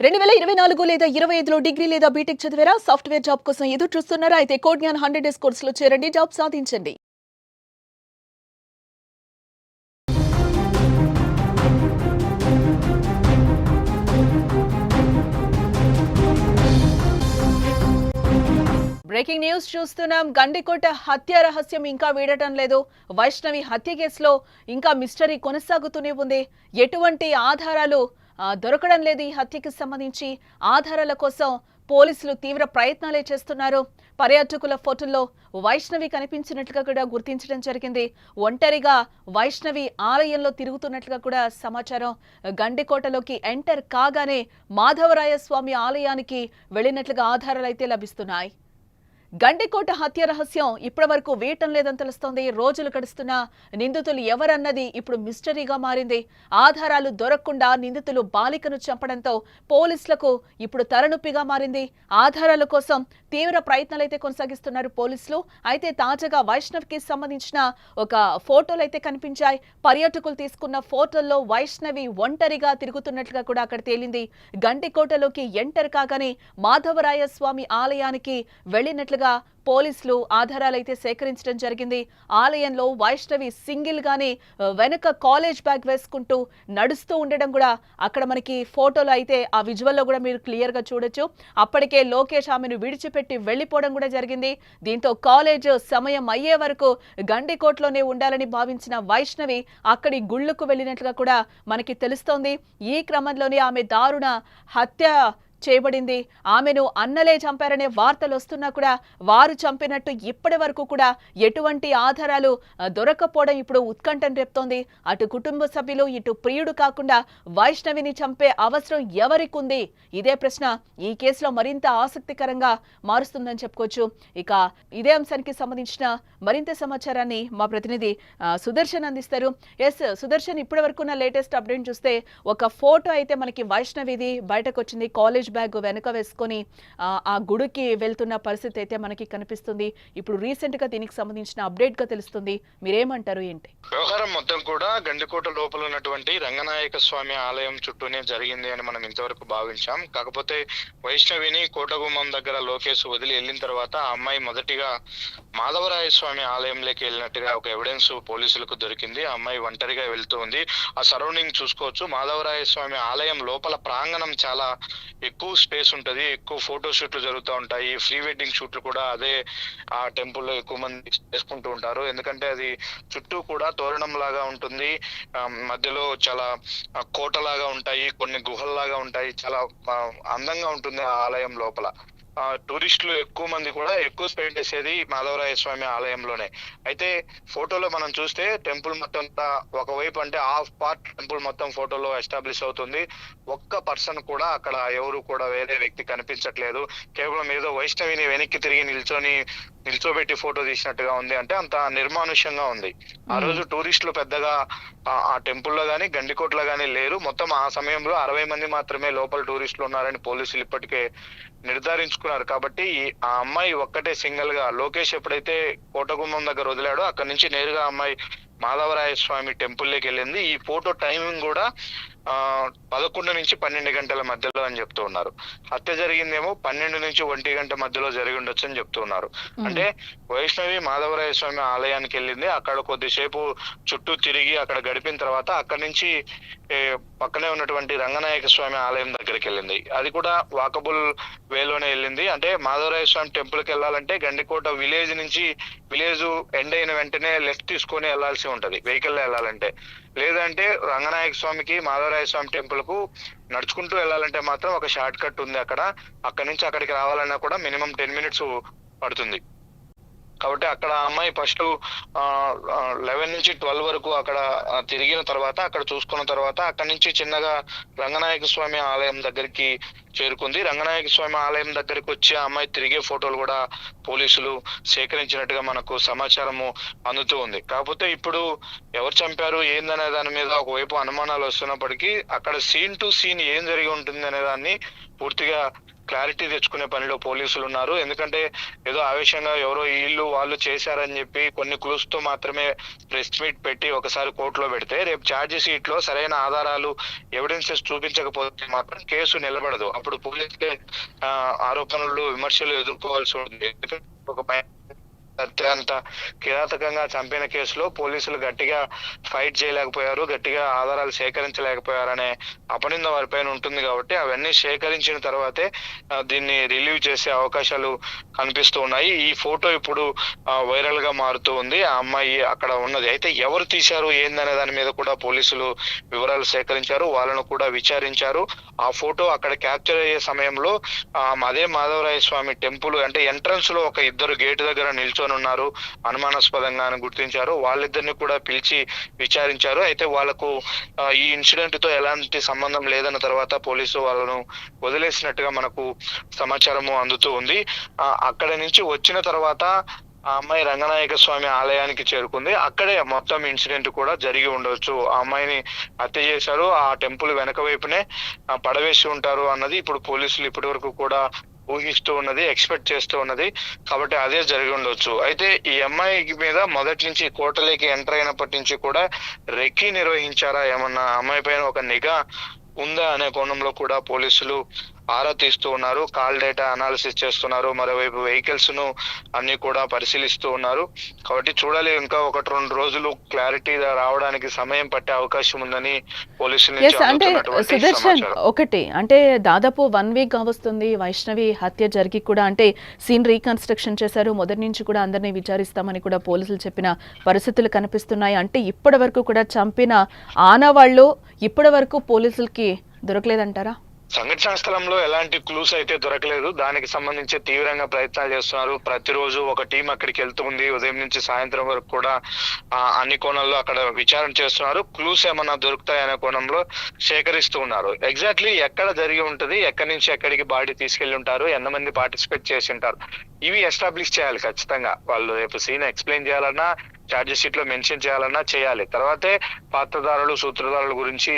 2024 లేదా 25లో డిగ్రీ లేదా బీటెక్ చదివారా? సాఫ్ట్‌వేర్ జాబ్ కోసం ఎదురు చూస్తున్నారా? అయితే కోడ్ జ్ఞాన్ 100 డేస్ కోర్సులో చేరండి. జాబ్ సాధించండి. బ్రేకింగ్ న్యూస్ చూస్తున్నాం. గండికోట హత్య రహస్యం ఇంకా వీడటం లేదు. వైష్ణవి హత్య కేసులో ఇంకా మిస్టరీ కొనసాగుతూనే ఉంది. ఎటువంటి ఆధారాలు దొరకడం లేదు. ఈ హత్యకి సంబంధించి ఆధారాల కోసం పోలీసులు తీవ్ర ప్రయత్నాలే చేస్తున్నారు. పర్యాటకుల ఫోటోల్లో వైష్ణవి కనిపించినట్లుగా కూడా గుర్తించడం జరిగింది. ఒంటరిగా వైష్ణవి ఆలయంలో తిరుగుతున్నట్లుగా కూడా సమాచారం. గండికోటలోకి ఎంటర్ కాగానే మాధవరాయ స్వామి ఆలయానికి వెళ్లినట్లుగా ఆధారాలు అయితే లభిస్తున్నాయి. గండికోట హత్య రహస్యం ఇప్పటి వరకు వీయటం లేదని తెలుస్తోంది. రోజులు గడుస్తున్నా నిందితులు ఎవరన్నది ఇప్పుడు మిస్టరీగా మారింది. ఆధారాలు దొరకకుండా నిందితులు బాలికను చంపడంతో పోలీసులకు ఇప్పుడు తలనొప్పిగా మారింది. ఆధారాల కోసం తీవ్ర ప్రయత్నాలైతే కొనసాగిస్తున్నారు పోలీసులు. అయితే తాజాగా వైష్ణవికి సంబంధించిన ఒక ఫోటోలు అయితే కనిపించాయి. పర్యాటకులు తీసుకున్న ఫోటోల్లో వైష్ణవి ఒంటరిగా తిరుగుతున్నట్లుగా కూడా అక్కడ తేలింది. గండికోటలోకి ఎంటర్ కాగానే మాధవరాయ స్వామి ఆలయానికి వెళ్లినట్లుగా పోలీసులు ఆధారాలైతే సేకరించడం జరిగింది. ఆలయంలో వైష్ణవి సింగిల్ గానే వెనక కాలేజ్ బ్యాగ్ వేసుకుంటూ నడుస్తూ ఉండడం కూడా అక్కడ మనకి ఫోటోలో అయితే ఆ విజువల్లో కూడా మీరు క్లియర్ గా చూడొచ్చు. అప్పటికే లోకేష్ ఆమెను విడిచిపెట్టి వెళ్లిపోవడం కూడా జరిగింది. దీంతో కాలేజ్ సమయం అయ్యే వరకు గండికోటలోనే ఉండాలని భావించిన వైష్ణవి అక్కడి గుళ్లకు వెళ్లినట్లుగా కూడా మనకి తెలుస్తోంది. ఈ క్రమంలోనే ఆమె దారుణ హత్య చేయబడింది. ఆమెను అన్నలే చంపారనే వార్తలు వస్తున్నా కూడా వారు చంపినట్టు ఇప్పటి వరకు కూడా ఎటువంటి ఆధారాలు దొరకపోవడం ఇప్పుడు ఉత్కంఠను రేపుతోంది. అటు కుటుంబ సభ్యులు ఇటు ప్రియుడు కాకుండా వైష్ణవిని చంపే అవసరం ఎవరికి ఉంది? ఇదే ప్రశ్న ఈ కేసులో మరింత ఆసక్తికరంగా మారుస్తుందని చెప్పుకోవచ్చు. ఇక ఇదే అంశానికి సంబంధించిన మరింత సమాచారాన్ని మా ప్రతినిధి సుదర్శన్ అందిస్తారు. ఎస్ సుదర్శన్, ఇప్పటి వరకు ఉన్న లేటెస్ట్ అప్డేట్ చూస్తే ఒక ఫోటో అయితే మనకి వైష్ణవిది బయటకు వచ్చింది. కాలేజ్ బ్యాగ్ వెనక వేసుకొని ఆ గుడికి వెళ్తున్న పరిస్థితి అయితే మనకి కనిపిస్తుంది. ఇప్పుడు రీసెంట్ గా దీనికి సంబంధించిన అప్డేట్ గా తెలుస్తుంది. మీరేమంటారు? ఏంటి వ్యవహారం మొత్తం కూడా గండికోట లోపల ఉన్నటువంటి రంగనాయక స్వామి ఆలయం చుట్టూనే జరిగింది అని మనం ఇంతవరకు భావించాం. కాకపోతే వైష్ణవిని కోటగుమ్మం దగ్గర లోకేష్ వదిలి వెళ్ళిన తర్వాత ఆ అమ్మాయి మొదటిగా మాధవరాయ స్వామి ఆలయంలోకి వెళ్ళినట్టుగా ఒక ఎవిడెన్స్ పోలీసులకు దొరికింది. ఆ అమ్మాయి ఒంటరిగా వెళ్తూ ఉంది. ఆ సరౌండింగ్ చూసుకోవచ్చు. మాధవరాయ స్వామి ఆలయం లోపల ప్రాంగణం చాలా ఎక్కువ స్పేస్ ఉంటది. ఎక్కువ ఫోటో షూట్లు జరుగుతూ ఉంటాయి. ప్రీ వెడ్డింగ్ షూట్లు కూడా అదే ఆ టెంపుల్ లో ఎక్కువ మంది చేసుకుంటూ ఉంటారు. ఎందుకంటే అది చుట్టూ కూడా తోరణం లాగా ఉంటుంది. మధ్యలో చాలా కోటలాగా ఉంటాయి, కొన్ని గుహల్లాగా ఉంటాయి. చాలా అందంగా ఉంటుంది ఆ ఆలయం లోపల. టూరిస్టులు ఎక్కువ మంది కూడా ఎక్కువ స్పెండ్ చేసేది మాధవరాయ స్వామి ఆలయంలోనే. అయితే ఫోటోలో మనం చూస్తే టెంపుల్ మొత్తం ఒకవైపు అంటే హాఫ్ పార్ట్ టెంపుల్ మొత్తం ఫోటోలో ఎస్టాబ్లిష్ అవుతుంది. ఒక్క పర్సన్ కూడా అక్కడ ఎవరు కూడా వేరే వ్యక్తి కనిపించట్లేదు. కేవలం ఏదో వైష్ణవిని వెనక్కి తిరిగి నిల్చోబెట్టి ఫోటో తీసినట్టుగా ఉంది. అంటే అంత నిర్మానుష్యంగా ఉంది. ఆ రోజు టూరిస్టులు పెద్దగా ఆ టెంపుల్లో గానీ గండికోటలో గానీ లేరు. మొత్తం ఆ సమయంలో 60 మంది మాత్రమే లోపల టూరిస్టులు ఉన్నారని పోలీసులు ఇప్పటికే నిర్ధారించుకున్నారు. కాబట్టి ఆ అమ్మాయి ఒక్కటే సింగిల్ గా లోకేష్ ఎప్పుడైతే కోటగుమ్మం దగ్గర వదిలాడో అక్కడి నుంచి నేరుగా అమ్మాయి మాధవరాయ స్వామి టెంపుల్ లోకి వెళ్ళింది. ఈ ఫోటో టైమింగ్ కూడా 11 నుంచి 12 గంటల మధ్యలో అని చెప్తూ ఉన్నారు. హత్య జరిగిందేమో 12 నుంచి 1 గంట మధ్యలో జరిగి ఉండొచ్చు అని చెప్తూ ఉన్నారు. అంటే వైష్ణవి మాధవరాయ స్వామి ఆలయానికి వెళ్ళింది. అక్కడ కొద్దిసేపు చుట్టూ తిరిగి అక్కడ గడిపిన తర్వాత అక్కడి నుంచి పక్కనే ఉన్నటువంటి రంగనాయక స్వామి ఆలయం దగ్గరికి వెళ్ళింది. అది కూడా వాకబుల్ వేలోనే వెళ్ళింది. అంటే మాధవరాయ స్వామి టెంపుల్ కి వెళ్ళాలంటే గండికోట విలేజ్ నుంచి విలేజ్ ఎండ్ అయిన వెంటనే లెఫ్ట్ తీసుకొని వెళ్లాల్సి ఉంటది వెహికల్ వెళ్ళాలంటే. లేదంటే రంగనాయక స్వామికి మాధవరాయ స్వామి టెంపుల్ కు నడుచుకుంటూ వెళ్ళాలంటే మాత్రం ఒక షార్ట్ కట్ ఉంది. అక్కడి నుంచి అక్కడికి రావాలన్నా కూడా మినిమం 10 మినిట్స్ పడుతుంది. కాబట్టి అక్కడ అమ్మాయి ఫస్ట్ 11 నుంచి 12 వరకు అక్కడ తిరిగిన తర్వాత అక్కడ చూసుకున్న తర్వాత అక్కడి నుంచి చిన్నగా రంగనాయక స్వామి ఆలయం దగ్గరికి చేరుకుంది. రంగనాయక స్వామి ఆలయం దగ్గరికి వచ్చి ఆ అమ్మాయి తిరిగే ఫోటోలు కూడా పోలీసులు సేకరించినట్టుగా మనకు సమాచారము అందుతూ ఉంది. కాకపోతే ఇప్పుడు ఎవరు చంపారు ఏందనే దాని మీద ఒకవైపు అనుమానాలు వస్తున్నప్పటికీ అక్కడ సీన్ టు సీన్ ఏం జరిగి ఉంటుంది అనే దాన్ని పూర్తిగా క్లారిటీ తెచ్చుకునే పనిలో పోలీసులు ఉన్నారు. ఎందుకంటే ఏదో ఆవేశంగా ఎవరో వీళ్ళు వాళ్ళు చేశారని చెప్పి కొన్ని క్లూస్ తో మాత్రమే ప్రెస్ మీట్ పెట్టి ఒకసారి కోర్టులో పెడితే రేపు ఛార్జ్ షీట్ లో సరైన ఆధారాలు ఎవిడెన్సెస్ చూపించకపోతే మాత్రం కేసు నిలబడదు. అప్పుడు పోలీసులే ఆరోపణలు విమర్శలు ఎదుర్కోవాల్సి ఉంటుంది. ఎందుకంటే ఒక అత్యంత కిరాతకంగా చంపిన కేసులో పోలీసులు గట్టిగా ఫైట్ చేయలేకపోయారు, గట్టిగా ఆధారాలు సేకరించలేకపోయారనే అపనింద వారిపైన ఉంటుంది. కాబట్టి అవన్నీ సేకరించిన తర్వాతే దీన్ని రిలీవ్ చేసే అవకాశాలు కనిపిస్తూ ఉన్నాయి. ఈ ఫోటో ఇప్పుడు వైరల్ గా మారుతూ ఉంది. ఆ అమ్మాయి అక్కడ ఉన్నది. అయితే ఎవరు తీశారు ఏందనే దాని మీద కూడా పోలీసులు వివరాలు సేకరించారు, వాళ్ళను కూడా విచారించారు. ఆ ఫోటో అక్కడ క్యాప్చర్ అయ్యే సమయంలో అదే మాధవరాయ స్వామి టెంపుల్ అంటే ఎంట్రన్స్ లో ఒక ఇద్దరు గేటు దగ్గర నిల్చొని ఉన్నారు, అనుమానాస్పదంగా గుర్తించారు. వాళ్ళిద్దరిని కూడా పిలిచి విచారించారు. అయితే వాళ్ళకు ఈ ఇన్సిడెంట్ తో ఎలాంటి సంబంధం లేదన్న తర్వాత పోలీసు వాళ్ళను వదిలేసినట్టుగా మనకు సమాచారము అందుతూ ఉంది. అక్కడ నుంచి వచ్చిన తర్వాత ఆ అమ్మాయి రంగనాయక స్వామి ఆలయానికి చేరుకుంది. అక్కడే మొత్తం ఇన్సిడెంట్ కూడా జరిగి ఉండవచ్చు. ఆ అమ్మాయిని హత్య చేశారు, ఆ టెంపుల్ వెనక వైపునే పడవేసి ఉంటారు అన్నది ఇప్పుడు పోలీసులు ఇప్పటి వరకు కూడా ఊహిస్తూ ఉన్నది, ఎక్స్పెక్ట్ చేస్తూ ఉన్నది. కాబట్టి అదే జరిగి ఉండొచ్చు. అయితే ఈ అమ్మాయి మీద మొదటి నుంచి కోటలోకి ఎంటర్ అయినప్పటి నుంచి కూడా రెక్కి నిర్వహించారా, ఏమన్నా అమ్మాయి పైన ఒక నిఘా ఉందా అనే కోణంలో కూడా పోలీసులు ఆరా తీస్తూ ఉన్నారు. కాల్ డేటా అనాలిసిస్ చేస్తున్నారు, మరోవైపు వెహికల్స్ ను అన్ని కూడా పరిశీలిస్తూ ఉన్నారు. కాబట్టి చూడాలి, ఇంకా 1-2 రోజులు క్లారిటీ రావడానికి సమయం పట్టే అవకాశం ఉందని పోలీసుల నుంచి అంటే అందుతున్నటువంటి సుదర్శన్ సమాచారం. ఒకటి అంటే దాదాపు 1 వీక్ వస్తుంది వైష్ణవి హత్య జరిగి కూడా, అంటే సీన్ రీకన్స్ట్రక్షన్ చేశారు, మొదటి నుంచి కూడా అందరినీ విచారిస్తామని కూడా పోలీసులు చెప్పిన పరిస్థితులు కనిపిస్తున్నాయి. అంటే ఇప్పటి వరకు కూడా చంపిన ఆనవాళ్ళు ఇప్పటి వరకు పోలీసులకి దొరకలేదంటారా? సంఘటనా స్థలంలో ఎలాంటి క్లూస్ అయితే దొరకలేదు. దానికి సంబంధించి తీవ్రంగా ప్రయత్నాలు చేస్తున్నారు. ప్రతిరోజు ఒక టీం అక్కడికి వెళ్తుంది. ఉదయం నుంచి సాయంత్రం వరకు కూడా అన్ని కోణాల్లో అక్కడ విచారణ చేస్తున్నారు. క్లూస్ ఏమన్నా దొరుకుతాయనే కోణంలో సేకరిస్తూ ఉన్నారు. ఎగ్జాక్ట్లీ ఎక్కడ జరిగి ఉంటది, ఎక్కడి నుంచి ఎక్కడికి బాడీ తీసుకెళ్లి ఉంటారు, ఎంతమంది పార్టిసిపేట్ చేసి ఉంటారు, ఇవి ఎస్టాబ్లిష్ చేయాలి ఖచ్చితంగా. వాళ్ళు రేపు సీన్ ఎక్స్ప్లెయిన్ చేయాలన్నా, ఛార్జ్ షీట్ లో మెన్షన్ చేయాలన్నా చేయాలి. తర్వాతే పాత్రదారులు సూత్రధారుల గురించి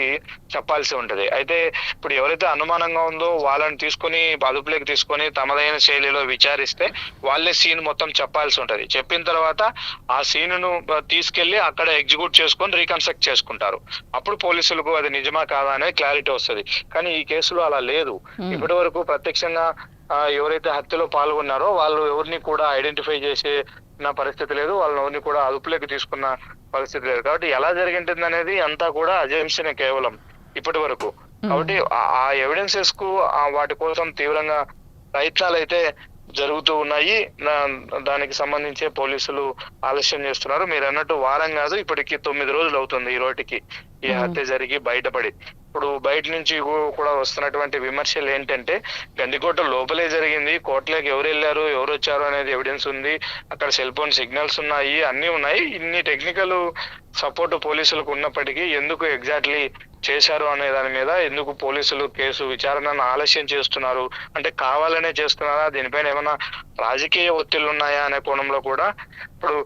చెప్పాల్సి ఉంటది. అయితే ఇప్పుడు ఎవరైతే అనుమానంగా ఉందో వాళ్ళని తీసుకొని అదుపులోకి తీసుకొని తమదైన శైలిలో విచారిస్తే వాళ్ళే సీన్ మొత్తం చెప్పాల్సి ఉంటది. చెప్పిన తర్వాత ఆ సీన్ ను తీసుకెళ్లి అక్కడ ఎగ్జిక్యూట్ చేసుకొని రీకన్స్ట్రక్ట్ చేసుకుంటారు. అప్పుడు పోలీసులకు అది నిజమా కాదా అనేది క్లారిటీ వస్తుంది. కానీ ఈ కేసులో అలా లేదు. ఇప్పటి వరకు ప్రత్యక్షంగా ఎవరైతే హత్యలో పాల్గొన్నారో వాళ్ళు ఎవరిని కూడా ఐడెంటిఫై చేసే పరిస్థితి లేదు, వాళ్ళని ఎవరిని కూడా అదుపులోకి తీసుకున్న పరిస్థితి లేదు. కాబట్టి ఎలా జరిగింటుంది అనేది అంతా కూడా అజంప్షనే కేవలం ఇప్పటి వరకు. కాబట్టి ఆ ఎవిడెన్సెస్ కు వాటి కోసం తీవ్రంగా ప్రయత్నాలు అయితే జరుగుతూ ఉన్నాయి. దానికి సంబంధించే పోలీసులు ఆలస్యం చేస్తున్నారు. మీరు అన్నట్టు వారం కాదు, ఇప్పటికి 9 రోజులు అవుతుంది ఈ రోటికి ఈ హత్య జరిగి బయటపడి. ఇప్పుడు బయట నుంచి కూడా వస్తున్నటువంటి విమర్శలు ఏంటంటే గండికోట లోపలే జరిగింది, కోటలోకి ఎవరు వెళ్ళారు ఎవరు వచ్చారు అనేది ఎవిడెన్స్ ఉంది, అక్కడ సెల్ ఫోన్ సిగ్నల్స్ ఉన్నాయి, అన్ని ఉన్నాయి. ఇన్ని టెక్నికల్ సపోర్ట్ పోలీసులకు ఉన్నప్పటికీ ఎందుకు ఎగ్జాక్ట్లీ చేశారు అనే దాని మీద ఎందుకు పోలీసులు కేసు విచారణను ఆలస్యం చేస్తున్నారు, అంటే కావాలనే చేస్తున్నారా, దీనిపైన ఏమైనా రాజకీయ ఒత్తిళ్లు ఉన్నాయా అనే కోణంలో కూడా ఇప్పుడు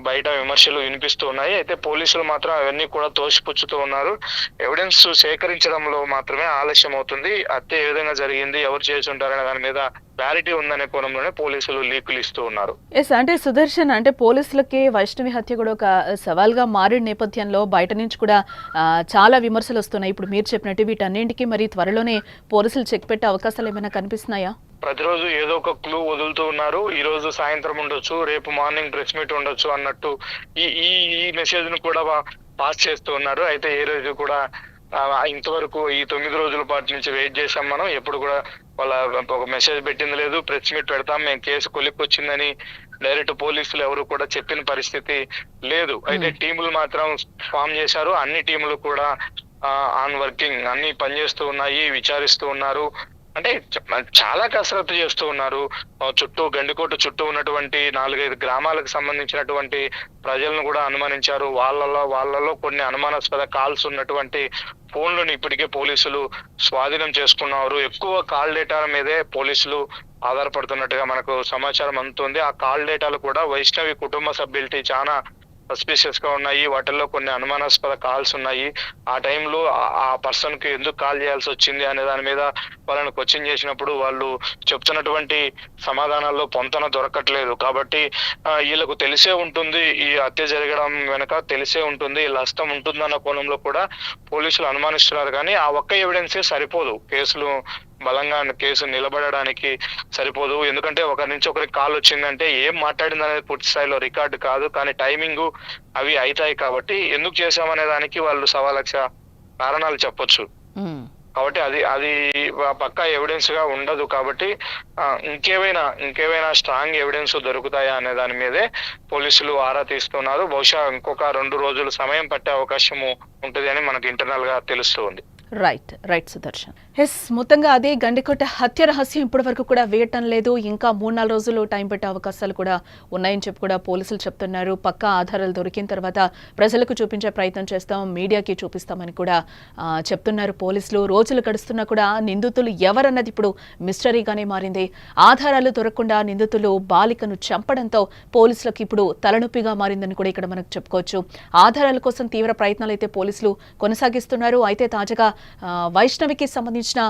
బయట విమర్శలు వినిపిస్తూ ఉన్నాయి. అయితే పోలీసులు మాత్రం అవన్నీ కూడా తోసిపుచ్చుతూ ఉన్నారు. ఎవిడెన్స్ సేకరించడంలో మాత్రమే ఆలస్యం అవుతుంది. హత్య ఏ విధంగా జరిగింది, ఎవరు చేసి ఉంటారనే దాని మీద క్లారిటీ ఉందనే కోణంలోనే పోలీసులు లీకులు ఇస్తూ ఉన్నారు. అంటే సుదర్శన్, అంటే పోలీసులకి వైష్ణవి హత్య కూడా ఒక సవాల్గా మారిన నేపథ్యంలో బయట నుంచి కూడా చాలా విమర్శలు వస్తున్నాయి. ఇప్పుడు మీరు చెప్పినట్టు వీటన్నింటికి మరి త్వరలోనే పోలీసులు చెక్ పెట్టే అవకాశాలు ఏమైనా కనిపిస్తున్నాయా? ప్రతిరోజు ఏదో ఒక క్లూ వదులుతూ ఉన్నారు. ఈ రోజు సాయంత్రం ఉండొచ్చు, రేపు మార్నింగ్ ప్రెస్ మీట్ ఉండొచ్చు అన్నట్టు ఈ మెసేజ్ ను కూడా పాస్ చేస్తూ ఉన్నారు. అయితే ఏ రోజు కూడా ఇంతవరకు ఈ 9 రోజుల పాటు నుంచి వెయిట్ చేసాం మనం, ఎప్పుడు కూడా వాళ్ళ ఒక మెసేజ్ పెట్టింది లేదు. ప్రెస్ మీట్ పెడతాం, మేము కేసు కొలిక్కి వచ్చిందని డైరెక్ట్ పోలీసులు ఎవరు కూడా చెప్పిన పరిస్థితి లేదు. అయితే టీములు మాత్రం ఫామ్ చేశారు. అన్ని టీములు కూడా ఆన్ వర్కింగ్, అన్ని పనిచేస్తూ ఉన్నాయి, విచారిస్తూ ఉన్నారు. అంటే చాలా కసరత్తు చేస్తూ ఉన్నారు. చుట్టూ గండికోట చుట్టూ ఉన్నటువంటి 4-5 గ్రామాలకు సంబంధించినటువంటి ప్రజలను కూడా అనుమానించారు. వాళ్ళలో కొన్ని అనుమానాస్పద కాల్స్ ఉన్నటువంటి ఫోన్లను ఇప్పటికే పోలీసులు స్వాధీనం చేసుకున్నారు. ఎక్కువ కాల్ డేటా మీదే పోలీసులు ఆధారపడుతున్నట్టుగా మనకు సమాచారం అందుతుంది. ఆ కాల్ డేటాలు కూడా వైష్ణవి కుటుంబ సభ్యులకి చాలా సస్పిషియస్ గా ఉన్నాయి. వాటిల్లో కొన్ని అనుమానాస్పద కాల్స్ ఉన్నాయి. ఆ టైంలో ఆ పర్సన్ కి ఎందుకు కాల్ చేయాల్సి వచ్చింది అనే దాని మీద వాళ్ళని క్వశ్చన్ చేసినప్పుడు వాళ్ళు చెప్తున్నటువంటి సమాధానాల్లో పొంతన దొరకట్లేదు. కాబట్టి వీళ్ళకు తెలిసే ఉంటుంది, ఈ హత్య జరగడం వెనక తెలిసే ఉంటుంది, వీళ్ళ హస్తం ఉంటుందన్న కోణంలో కూడా పోలీసులు అనుమానిస్తున్నారు. కానీ ఆ ఒక్క ఎవిడెన్సే సరిపోదు, బలంగా కేసు నిలబడడానికి సరిపోదు. ఎందుకంటే ఒకరి నుంచి ఒకరికి కాల్ వచ్చిందంటే ఏం మాట్లాడింది అనేది పూర్తి స్థాయిలో రికార్డు కాదు, కానీ టైమింగ్ అవి అవుతాయి. కాబట్టి ఎందుకు చేశామనే దానికి వాళ్ళు 1,00,000 కారణాలు చెప్పొచ్చు. కాబట్టి అది పక్కా ఎవిడెన్స్ గా ఉండదు. కాబట్టి ఇంకేమైనా స్ట్రాంగ్ ఎవిడెన్స్ దొరుకుతాయా అనే దాని మీదే పోలీసులు ఆరా తీస్తున్నారు. బహుశా ఇంకొక 2 రోజులు సమయం పట్టే అవకాశము ఉంటుంది అని మనకు ఇంటర్నల్ గా తెలుస్తూ ఉంది. రైట్ సుదర్శన్. మొత్తంగా అదే గండికోట హత్య రహస్యం ఇప్పటి వరకు కూడా వేయటం లేదు. ఇంకా 3-4 రోజులు టైం పెట్టే అవకాశాలు కూడా ఉన్నాయని చెప్పి కూడా పోలీసులు చెప్తున్నారు. పక్కా ఆధారాలు దొరికిన తర్వాత ప్రజలకు చూపించే ప్రయత్నం చేస్తాం, మీడియాకి చూపిస్తామని కూడా చెప్తున్నారు పోలీసులు. రోజులు గడుస్తున్నా కూడా నిందితులు ఎవరన్నది ఇప్పుడు మిస్టరీగానే మారింది. ఆధారాలు దొరకకుండా నిందితులు బాలికను చంపడంతో పోలీసులకు ఇప్పుడు తలనొప్పిగా మారిందని కూడా ఇక్కడ మనకు చెప్పుకోవచ్చు. ఆధారాల కోసం తీవ్ర ప్రయత్నాలు అయితే పోలీసులు కొనసాగిస్తున్నారు. అయితే తాజాగా వైష్ణవికి సంబంధించిన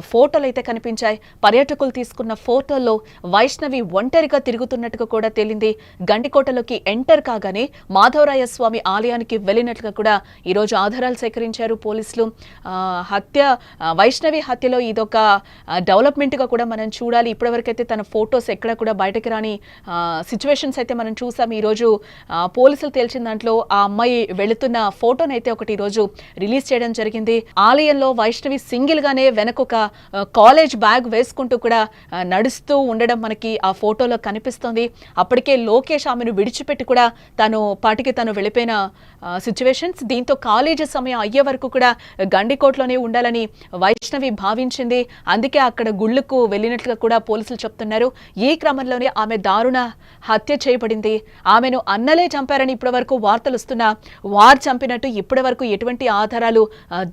ఫోటోలు అయితే కనిపించాయి. పర్యాటకులు తీసుకున్న ఫోటోల్లో వైష్ణవి ఒంటరిగా తిరుగుతున్నట్టుగా కూడా తేలింది. గండికోటలోకి ఎంటర్ కాగానే మాధవరాయ స్వామి ఆలయానికి వెళ్ళినట్లుగా కూడా ఈరోజు ఆధారాలు సేకరించారు పోలీసులు. వైష్ణవి హత్యలో ఇదొక డెవలప్మెంట్ గా కూడా మనం చూడాలి. ఇప్పటివరకైతే తన ఫోటోస్ ఎక్కడ కూడా బయటకు రాని సిచ్యువేషన్స్ అయితే మనం చూసాం. ఈరోజు పోలీసులు తేల్చిన దాంట్లో ఆ అమ్మాయి వెళుతున్న ఫోటోనైతే ఒకటి ఈరోజు రిలీజ్ చేయడం జరిగింది. ఆలయంలో వైష్ణవి సింగిల్ గానే వెనకొక కాలేజ్ బ్యాగ్ వేసుకుంటూ కూడా నడుస్తూ ఉండడం మనకి ఆ ఫోటోలో కనిపిస్తోంది. అప్పటికే లోకేష్ ఆమెను విడిచిపెట్టి కూడా తను వెళ్ళిపోయిన సిచ్యువేషన్స్. దీంతో కాలేజీ సమయం అయ్యే వరకు కూడా గండికోటలోనే ఉండాలని వైష్ణవి భావించింది. అందుకే అక్కడ గుళ్ళకు వెళ్ళినట్లుగా కూడా పోలీసులు చెప్తున్నారు. ఈ క్రమంలోనే ఆమె దారుణ హత్య చేయబడింది. ఆమెను అన్నలే చంపారని ఇప్పటి వరకు వార్తలు వస్తున్నా వారు చంపినట్టు ఇప్పటి వరకు ఎటువంటి ఆధారాలు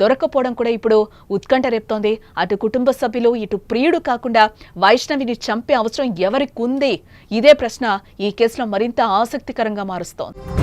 దొరకపోవడం కూడా ఇప్పుడు ఉత్కంఠ రేపుతోంది. అటు కుటుంబ సభ్యులు, ఇటు ప్రియుడు కాకుండా వైష్ణవిని చంపే అవసరం ఎవరికి ఉంది? ఇదే ప్రశ్న ఈ కేసులో మరింత ఆసక్తికరంగా మారుస్తోంది.